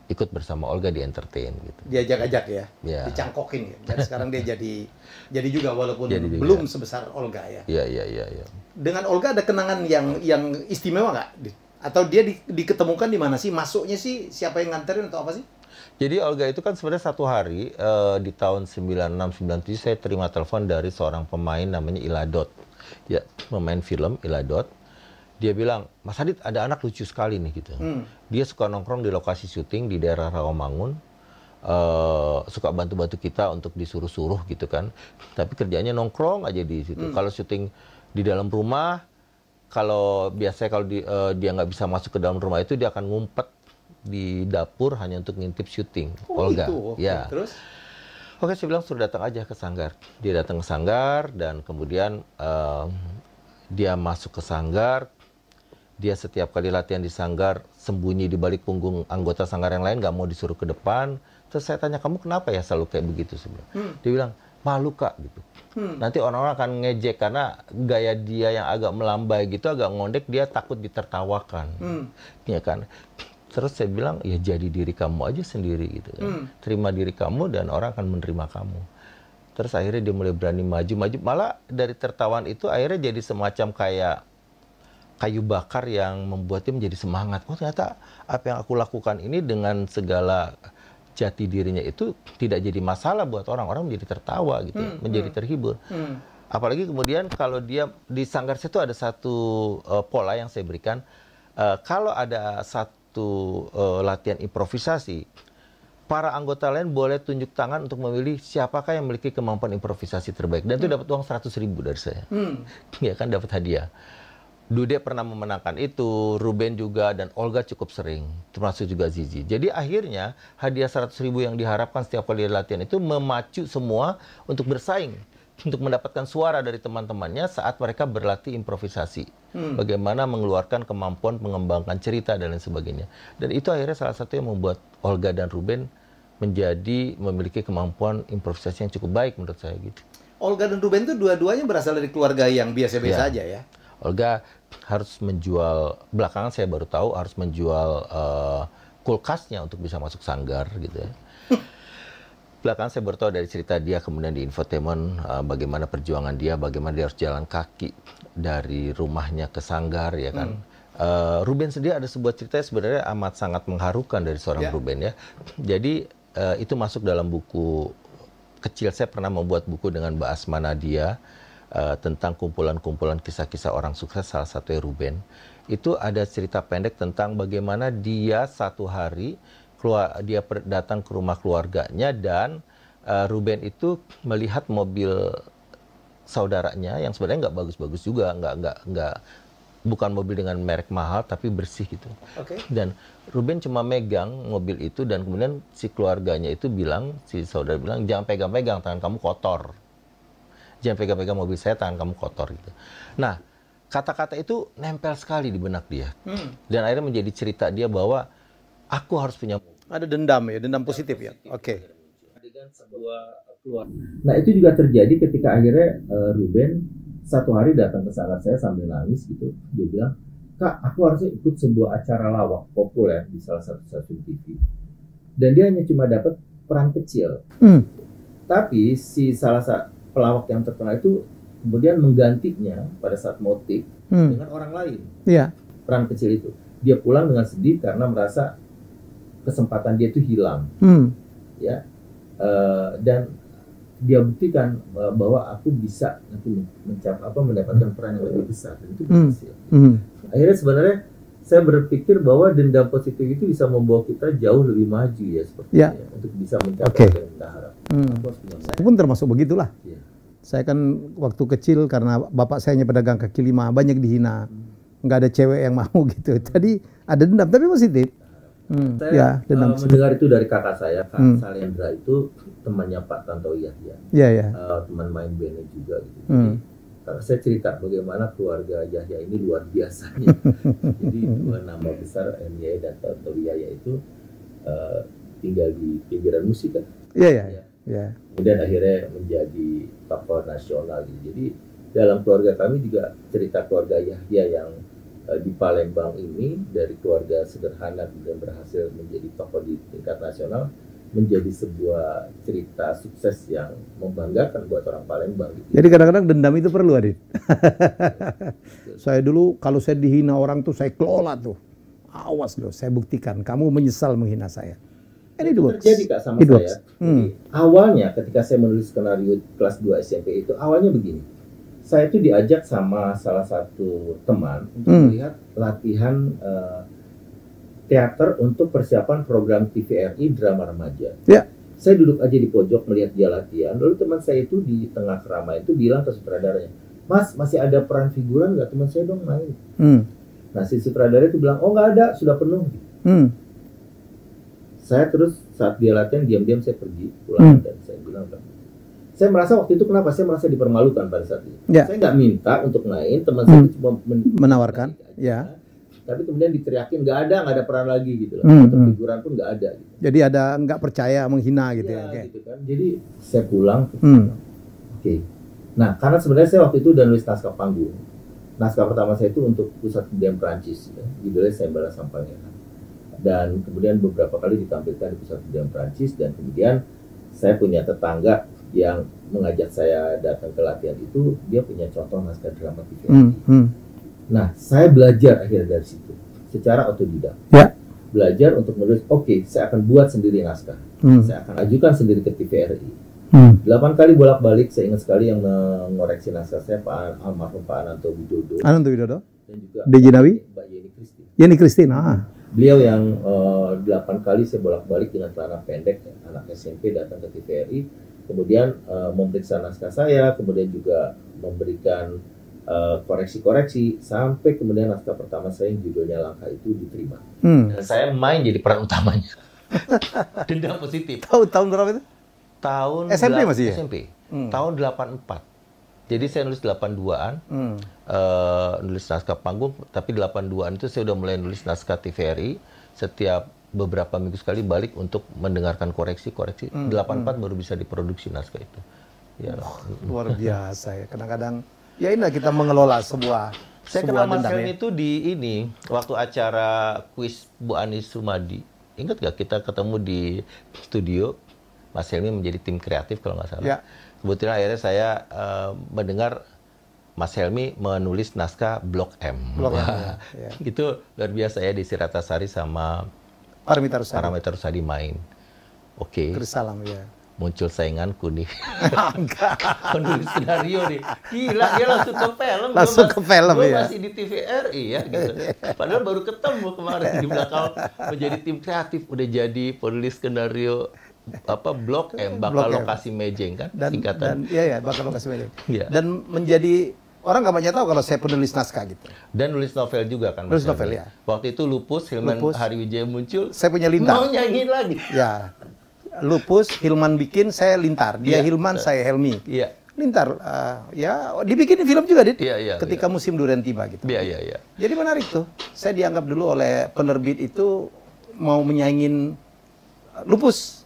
ikut bersama Olga di entertain gitu. Diajak-ajak ya? Dicangkokin ya? Dan sekarang dia jadi juga walaupun belum sebesar Olga ya? Iya. Dengan Olga ada kenangan yang istimewa nggak? Atau dia diketemukan di mana sih? Masuknya sih siapa yang nganterin atau apa sih? Jadi Olga itu kan sebenarnya satu hari di tahun 96-97 saya terima telepon dari seorang pemain namanya Iladot. Ya, pemain film Iladot. Dia bilang, Mas Adit ada anak lucu sekali nih gitu. Dia suka nongkrong di lokasi syuting di daerah Rawamangun. Suka bantu-bantu kita untuk disuruh-suruh gitu kan. Tapi kerjanya nongkrong aja di situ. Kalau syuting di dalam rumah, biasanya kalau dia nggak bisa masuk ke dalam rumah itu, dia akan ngumpet di dapur hanya untuk ngintip syuting. Olga. Itu. Ya. Terus? Oke, saya bilang suruh datang aja ke Sanggar. Dia datang ke Sanggar dan kemudian dia masuk ke Sanggar. Dia setiap kali latihan di Sanggar sembunyi di balik punggung anggota Sanggar yang lain, nggak mau disuruh ke depan. Terus saya tanya, kamu kenapa ya selalu kayak begitu sebenarnya? Dia bilang, malu Kak gitu. Nanti orang-orang akan ngejek karena gaya dia yang agak melambai gitu, agak ngondek, dia takut ditertawakan. Ya kan? Terus saya bilang, ya jadi diri kamu aja sendiri gitu kan. Terima diri kamu dan orang akan menerima kamu. Terus akhirnya dia mulai berani maju-maju. Malah dari tertawaan itu akhirnya jadi semacam kayak kayu bakar yang membuat dia menjadi semangat. Oh ternyata apa yang aku lakukan ini dengan segala jati dirinya itu tidak jadi masalah buat orang-orang, menjadi tertawa gitu, menjadi terhibur. Apalagi kemudian kalau dia di Sanggar itu ada satu pola yang saya berikan, kalau ada satu latihan improvisasi, para anggota lain boleh tunjuk tangan untuk memilih siapakah yang memiliki kemampuan improvisasi terbaik, dan itu dapat uang 100.000 dari saya. Ya kan, dapat hadiah. Dude pernah memenangkan itu, Ruben juga, dan Olga cukup sering, termasuk juga Zizi. Jadi akhirnya hadiah 100.000 yang diharapkan setiap kali latihan itu memacu semua untuk bersaing, untuk mendapatkan suara dari teman-temannya saat mereka berlatih improvisasi. Bagaimana mengeluarkan kemampuan mengembangkan cerita dan lain sebagainya. Dan itu akhirnya salah satu yang membuat Olga dan Ruben memiliki kemampuan improvisasi yang cukup baik menurut saya gitu. Olga dan Ruben itu dua-duanya berasal dari keluarga yang biasa-biasa aja ya? Olga harus menjual, belakangan saya baru tahu harus menjual kulkasnya untuk bisa masuk Sanggar gitu ya. Belakangan saya baru tahu dari cerita dia kemudian di infotainment bagaimana perjuangan dia, bagaimana dia harus jalan kaki dari rumahnya ke Sanggar ya kan. Ruben sendiri ada sebuah cerita yang sebenarnya amat sangat mengharukan dari seorang Ruben ya. Jadi itu masuk dalam buku kecil, saya pernah membuat buku dengan Mbak Asma Nadia tentang kumpulan-kumpulan kisah-kisah orang sukses, salah satunya Ruben. itu ada cerita pendek tentang bagaimana dia satu hari datang ke rumah keluarganya dan Ruben itu melihat mobil saudaranya yang sebenarnya nggak bagus-bagus juga, nggak bukan mobil dengan merek mahal tapi bersih gitu. Dan Ruben cuma megang mobil itu dan kemudian si keluarganya itu bilang, si saudara bilang, jangan pegang-pegang, tangan kamu kotor. Jangan pegang-pegang mobil saya, tangan kamu kotor gitu. Nah, kata-kata itu nempel sekali di benak dia. Dan akhirnya menjadi cerita dia bahwa aku harus punya. Ada dendam ya, dendam positif ya. Oke. Nah, itu juga terjadi ketika akhirnya Ruben satu hari datang ke sahabat saya sambil nangis gitu. Dia bilang, Kak, aku harusnya ikut sebuah acara lawak populer di salah satu stasiun TV. Dan dia hanya cuma dapat peran kecil. Tapi si salah satu pelawak yang terkenal itu kemudian menggantinya pada saat mau take dengan orang lain. Peran kecil itu. Dia pulang dengan sedih karena merasa kesempatan dia itu hilang. Ya. Dan dia buktikan bahwa aku bisa nanti mendapatkan peran yang lebih besar, dan itu berhasil. Akhirnya sebenarnya saya berpikir bahwa dendam positif itu bisa membawa kita jauh lebih maju ya sepertinya, untuk bisa mencapai yang kita harapkan. Saya pun termasuk begitulah. Saya kan waktu kecil karena bapak saya hanya pedagang kaki lima, banyak dihina, nggak ada cewek yang mau gitu. Tadi ada dendam tapi positif. Saya mendengar itu dari kakak saya, Kak Salendra itu temannya Pak Tantowi Yahya, teman main bandnya juga gitu. Jadi kakak saya cerita bagaimana keluarga Yahya ini luar biasanya. Jadi dua nama besar MY dan Tantowi Yahya itu tinggal di pinggiran musik kan. Kemudian akhirnya menjadi tokoh nasional gitu. Jadi dalam keluarga kami juga cerita keluarga Yahya yang di Palembang ini dari keluarga sederhana dan berhasil menjadi tokoh di tingkat nasional menjadi sebuah cerita sukses yang membanggakan buat orang Palembang gitu. Jadi kadang-kadang dendam itu perlu, Adit. Saya dulu kalau saya dihina orang tuh saya kelola tuh. Awas loh, saya buktikan kamu menyesal menghina saya. Ini terjadi Kak sama saya. Awalnya ketika saya menulis skenario kelas 2 SMP itu awalnya begini. Saya itu diajak sama salah satu teman untuk melihat latihan teater untuk persiapan program TVRI drama remaja. Saya duduk aja di pojok melihat dia latihan. Lalu teman saya itu di tengah keramaian itu bilang ke sutradaranya, Mas, masih ada peran figuran nggak? Teman saya dong main. Nah, si sutradara itu bilang, oh nggak ada, sudah penuh. Saya terus saat dia latihan diam-diam saya pergi pulang dan saya bilang, saya merasa waktu itu kenapa? Saya merasa dipermalukan pada saat itu. Saya nggak minta untuk main, teman saya itu cuma menawarkan. Tapi kemudian diteriakin nggak ada peran lagi gitu loh. Atau figuran pun nggak ada. Gitu. Jadi ada nggak percaya, menghina gitu ya. Gitu kan. Jadi saya pulang. Nah, karena sebenarnya saya waktu itu udah nulis naskah panggung. Naskah pertama saya itu untuk Pusat Kebudayaan Prancis, ya. Judulnya Sayembara Sang Pangeran. Dan kemudian beberapa kali ditampilkan di Pusat Kebudayaan Prancis dan kemudian saya punya tetangga yang mengajak saya datang ke latihan itu, dia punya contoh naskah drama TVRI. Nah, saya belajar akhirnya dari situ, secara otodidak. Belajar untuk menulis, saya akan buat sendiri naskah. Saya akan ajukan sendiri ke TVRI. 8 kali bolak-balik, saya ingat sekali yang mengoreksi naskah saya, almarhum Pak Ananto Widodo. Dan juga Mbak Yeni Christine. Beliau yang 8 kali saya bolak-balik dengan celana pendek, anak SMP datang ke TVRI. Kemudian memeriksa naskah saya, kemudian juga memberikan koreksi-koreksi, sampai kemudian naskah pertama saya yang judulnya Langkah itu diterima. Dan saya main jadi peran utamanya. Dendam positif. Tahun berapa itu? Tahun SMP masih ya? SMP. Tahun 84. Jadi saya nulis 82-an, nulis naskah panggung, tapi 82-an itu saya udah mulai nulis naskah TVRI. Setiap beberapa minggu sekali balik untuk mendengarkan koreksi-koreksi. 84 baru bisa diproduksi naskah itu. Luar biasa ya. Kadang-kadang ya inilah kita mengelola sebuah Saya kenal Mas Helmi itu di ini waktu acara kuis Bu Anies Sumadi. Ingat gak kita ketemu di studio? Mas Helmi menjadi tim kreatif kalau nggak salah. Kebetulan akhirnya saya mendengar Mas Helmi menulis naskah Blok M. Itu luar biasa ya, Desi Ratnasari sama Paramitha Rusady main. Chris Salam, muncul sainganku nih. Enggak. Penulis skenario nih. Gila, dia langsung ke film. Langsung ke film, gua ya. masih di TVRI ya gitu. Padahal baru ketemu kemarin di belakang menjadi tim kreatif, udah jadi penulis skenario Blok M, bakal lokasi Mejeng kan singkatan. Dan iya bakal lokasi Mejeng. Iya. Dan menjadi orang nggak banyak tahu kalau saya penulis naskah gitu. Dan nulis novel juga kan. Nulis novel ya. Waktu itu Lupus, Hilman Hariwijaya muncul. Saya punya Lintar. Mau nyanyiin lagi. Ya. Lupus, Hilman bikin, saya Lintar. Dia Hilman, saya Helmi. Iya. Lintar, ya dibikin film juga, Dit. Iya. Ketika musim durian tiba gitu. Iya. Jadi menarik tuh. Saya dianggap dulu oleh penerbit itu mau menyaingin Lupus.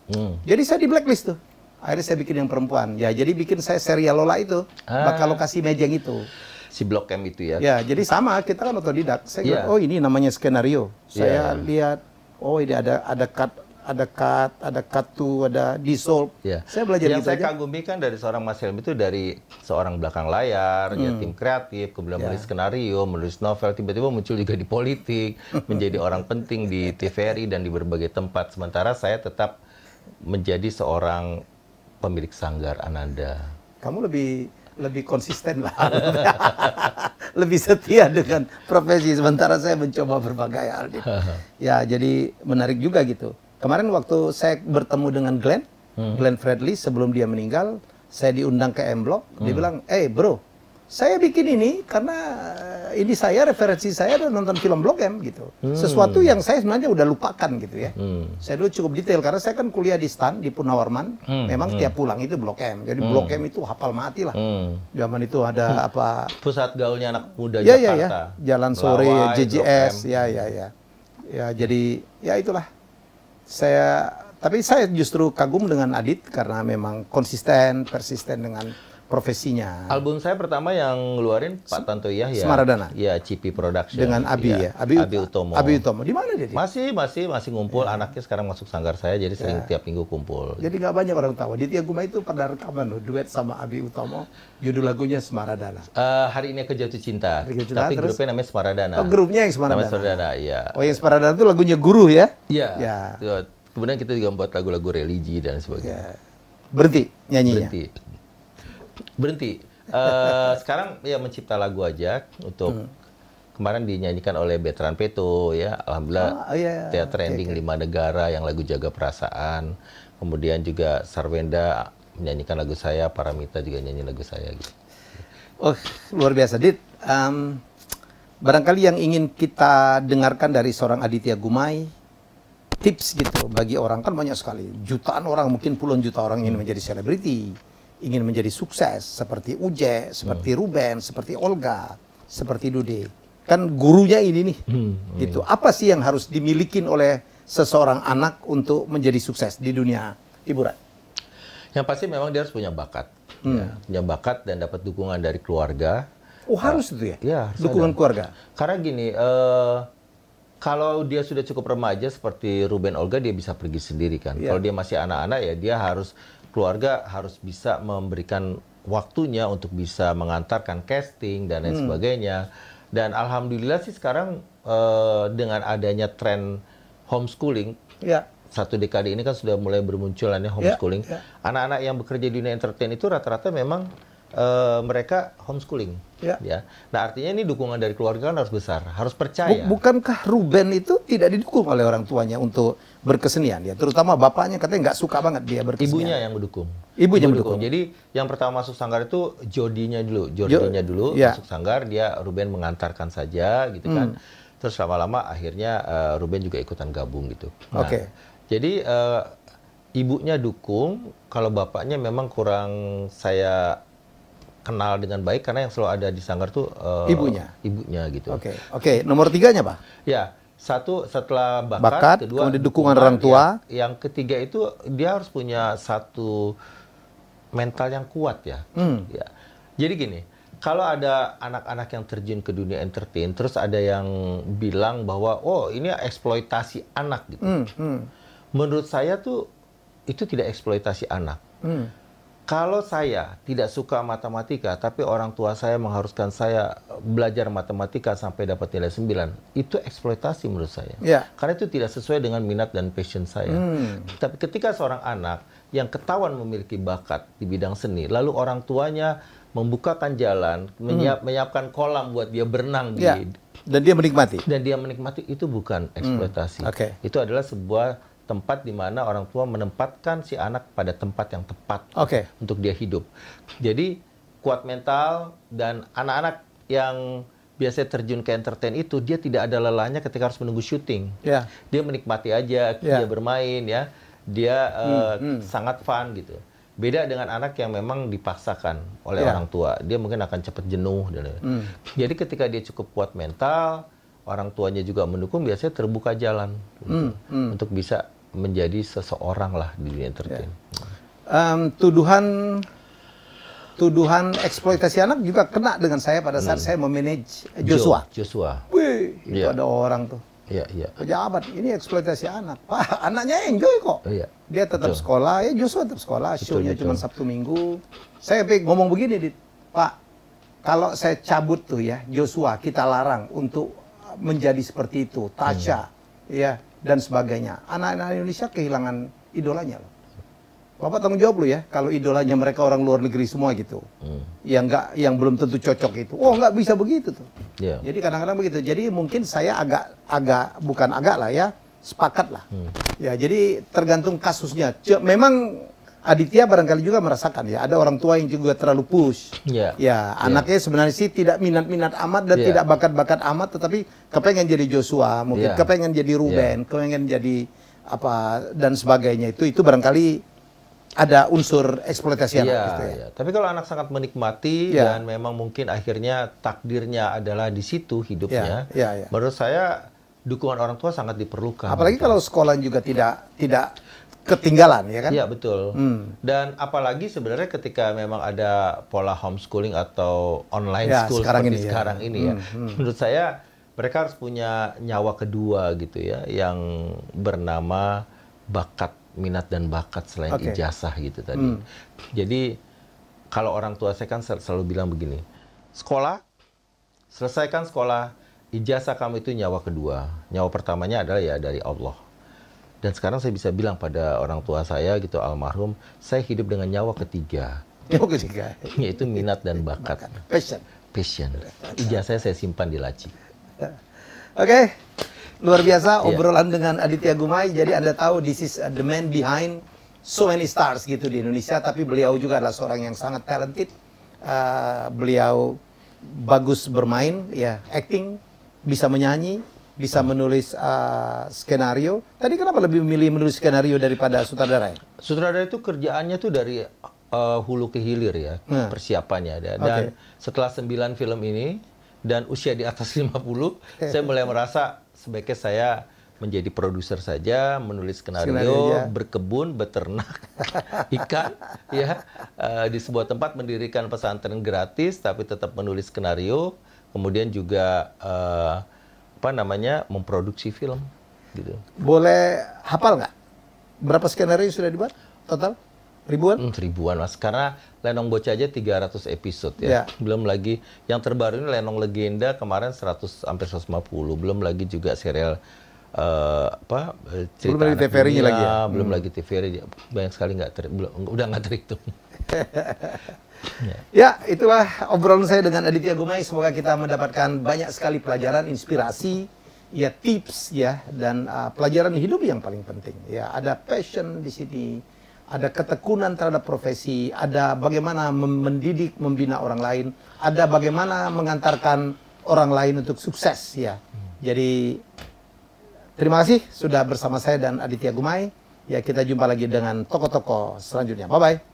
Jadi saya di blacklist tuh. Akhirnya saya bikin yang perempuan. Ya, jadi bikin saya serial Lola itu. Bakal lokasi Mejeng itu. Si Blok M itu ya? Ya, jadi sama. Kita kan otodidak. Saya bilang, oh ini namanya skenario. Saya lihat, oh ini ada dissolve. Saya belajar yang gitu saya aja. kagumi kan dari seorang Mas Helmi itu dari seorang belakang layar, ya tim kreatif, kemudian menulis skenario, menulis novel, tiba-tiba muncul juga di politik, menjadi orang penting di TVRI dan di berbagai tempat. Sementara saya tetap menjadi seorang pemilik sanggar Ananda. Kamu lebih konsisten lah. Lebih setia dengan profesi. Sementara saya mencoba berbagai hal. Ya, jadi menarik juga gitu. Kemarin waktu saya bertemu dengan Glenn Fredly sebelum dia meninggal, saya diundang ke M Block. Dia bilang, bro, saya bikin ini karena ini referensi saya dan nonton film Blok M gitu. Sesuatu yang saya sebenarnya udah lupakan gitu ya. Saya dulu cukup detail karena saya kan kuliah di STAN di Purnawarman. Memang tiap pulang itu Blok M. Jadi Blok M itu hafal mati lah. Zaman itu ada pusat gaulnya anak muda Jakarta. Ya. Jalan sore, Melawai, JJS, ya. Ya, jadi ya itulah. Tapi saya justru kagum dengan Adit karena memang persisten dengan profesinya. Album saya pertama yang ngeluarin Pak Tanto Yahya. Semaradana. Ya, Cipi Production. Dengan Abi ya. Abi Utomo. Di mana dia? Masih ngumpul. Anaknya sekarang masuk sanggar saya, jadi sering tiap minggu kumpul. Jadi nggak banyak orang tahu. Aditya Guma itu pada rekaman loh, duet sama Abi Utomo. Judul lagunya Semaradana. Hari ini aku jatuh cinta. Tapi grupnya namanya Semaradana. Oh, grupnya yang Semaradana. Namanya Semaradana, iya. Oh, yang Semaradana itu lagunya Guru ya? Iya. Ya. Kemudian kita juga membuat lagu-lagu religi dan sebagainya. Berhenti nyanyinya. Berhenti. Sekarang ya mencipta lagu aja untuk kemarin dinyanyikan oleh Betran Peto ya, alhamdulillah teater ending 5 negara yang lagu Jaga Perasaan. Kemudian juga Sarwenda menyanyikan lagu saya, Paramita juga nyanyi lagu saya gitu. Oh, luar biasa, Dit. Barangkali yang ingin kita dengarkan dari seorang Aditya Gumai, tips gitu bagi orang, kan banyak sekali, jutaan orang, mungkin puluhan juta orang ingin menjadi selebriti, ingin menjadi sukses seperti Uje, seperti Ruben, seperti Olga, seperti Dude. Kan gurunya ini nih. Gitu. Apa sih yang harus dimiliki oleh seseorang anak untuk menjadi sukses di dunia hiburan? Yang pasti memang dia harus punya bakat. Ya, punya bakat dan dapat dukungan dari keluarga. Oh, harus itu ya? Ya, dukungan keluarga. Karena gini, kalau dia sudah cukup remaja seperti Ruben Olga, dia bisa pergi sendiri kan. Kalau dia masih anak-anak ya dia keluarga harus bisa memberikan waktunya untuk bisa mengantarkan casting dan lain sebagainya. Dan alhamdulillah sih sekarang dengan adanya tren homeschooling, satu dekade ini kan sudah mulai bermunculannya homeschooling. Anak-anak yang bekerja di dunia entertain itu rata-rata memang mereka homeschooling. Ya. Nah artinya ini dukungan dari keluarga kan harus besar, harus percaya. Bukankah Ruben itu tidak didukung oleh orang tuanya untuk berkesenian ya? Terutama bapaknya katanya nggak suka banget dia berkesenian. Ibunya yang mendukung. Ibunya mendukung. Jadi yang pertama masuk sanggar itu Jordinya dulu masuk sanggar, dia Ruben mengantarkan saja gitu kan. Terus lama-lama akhirnya Ruben juga ikutan gabung gitu. Nah, jadi ibunya dukung, kalau bapaknya memang kurang saya kenal dengan baik karena yang selalu ada di sanggar tuh ibunya gitu. Oke. Nomor 3-nya Pak? Ya, satu setelah bakat, kedua kemudian dukungan orang tua. Yang ketiga itu dia harus punya satu mental yang kuat ya. Ya. Jadi gini, kalau ada anak-anak yang terjun ke dunia entertain, terus ada yang bilang bahwa oh ini eksploitasi anak gitu. Menurut saya tuh itu tidak eksploitasi anak. Kalau saya tidak suka matematika, tapi orang tua saya mengharuskan saya belajar matematika sampai dapat nilai 9, itu eksploitasi menurut saya. Karena itu tidak sesuai dengan minat dan passion saya. Tapi ketika seorang anak yang ketahuan memiliki bakat di bidang seni, lalu orang tuanya membukakan jalan, menyiapkan kolam buat dia berenang dan dia menikmati. Dan dia menikmati, itu bukan eksploitasi. Itu adalah sebuah tempat di mana orang tua menempatkan si anak pada tempat yang tepat untuk dia hidup. Jadi kuat mental, dan anak-anak yang biasanya terjun ke entertain itu, dia tidak ada lelahnya ketika harus menunggu syuting. Dia menikmati aja, dia bermain, ya, dia sangat fun gitu. Beda dengan anak yang memang dipaksakan oleh orang tua, dia mungkin akan cepat jenuh. Jadi ketika dia cukup kuat mental, orang tuanya juga mendukung, biasanya terbuka jalan gitu, untuk bisa menjadi seseorang lah di dunia entertain. Tuduhan eksploitasi anak juga kena dengan saya pada saat saya memanage Joshua. Wih, itu ada orang tuh. Pejabat, ini eksploitasi anak. Pak, anaknya enjoy kok. Dia tetap sekolah, Joshua tetap sekolah, show-nya cuma Sabtu Minggu. Saya ngomong begini, Pak, kalau saya cabut tuh ya, Joshua kita larang untuk menjadi seperti itu, Tasya, dan sebagainya. Anak-anak Indonesia kehilangan idolanya loh. Bapak tanggung jawab lu ya, kalau idolanya mereka orang luar negeri semua gitu. Yang belum tentu cocok itu. Oh, nggak bisa begitu tuh. Jadi kadang-kadang begitu. Jadi mungkin saya bukan agak lah ya, sepakat lah. Ya, jadi tergantung kasusnya. Memang Aditya barangkali juga merasakan ya, ada orang tua yang juga terlalu push. Anaknya sebenarnya sih tidak minat-minat amat dan tidak bakat-bakat amat, tetapi kepengen jadi Joshua, mungkin kepengen jadi Ruben, kepengen jadi apa dan sebagainya. Itu barangkali ada unsur eksploitasi anak gitu ya. Tapi kalau anak sangat menikmati dan memang mungkin akhirnya takdirnya adalah di situ hidupnya, menurut saya dukungan orang tua sangat diperlukan. Apalagi kalau sekolah juga tidak ketinggalan, ya kan? Iya, betul. Dan apalagi sebenarnya ketika memang ada pola homeschooling atau online school sekarang ini ya, menurut saya mereka harus punya nyawa kedua gitu ya, yang bernama bakat, minat dan bakat selain ijazah gitu tadi. Jadi kalau orang tua saya kan selalu bilang begini, selesaikan sekolah, ijazah kamu itu nyawa kedua. Nyawa pertamanya adalah ya dari Allah. Dan sekarang saya bisa bilang pada orang tua saya gitu, almarhum, saya hidup dengan nyawa ketiga. Yaitu minat dan bakat. Passion. Ijazahnya saya simpan di laci. Luar biasa obrolan dengan Aditya Gumai. Jadi Anda tahu, this is the man behind so many stars gitu di Indonesia. Tapi beliau juga adalah seorang yang sangat talented. Beliau bagus bermain, acting, bisa menyanyi, bisa menulis skenario. Tadi kenapa lebih memilih menulis skenario daripada sutradara ya? Sutradara itu kerjaannya tuh dari hulu ke hilir ya, persiapannya. Dan setelah 9 film ini dan usia di atas 50, saya mulai merasa sebaiknya saya menjadi produser saja, menulis skenario, berkebun, beternak ikan, di sebuah tempat mendirikan pesantren gratis, tapi tetap menulis skenario, kemudian juga memproduksi film gitu. Boleh hafal nggak berapa skenario yang sudah dibuat total? Ribuan? Ribuan, Mas. Karena Lenong Bocah aja 300 episode ya. Belum lagi yang terbaru ini Lenong Legenda kemarin 100 hampir 150. Belum lagi juga serial cerita belum lagi TVRI-nya lagi ya. Belum lagi TVRI, banyak sekali udah nggak terhitung. Ya, itulah obrolan saya dengan Aditya Gumai. Semoga kita mendapatkan banyak sekali pelajaran, inspirasi, tips dan pelajaran hidup yang paling penting. Ada passion di sini, ada ketekunan terhadap profesi, ada bagaimana mendidik, membina orang lain, ada bagaimana mengantarkan orang lain untuk sukses Jadi terima kasih sudah bersama saya dan Aditya Gumai. Kita jumpa lagi dengan tokoh-tokoh selanjutnya. Bye-bye.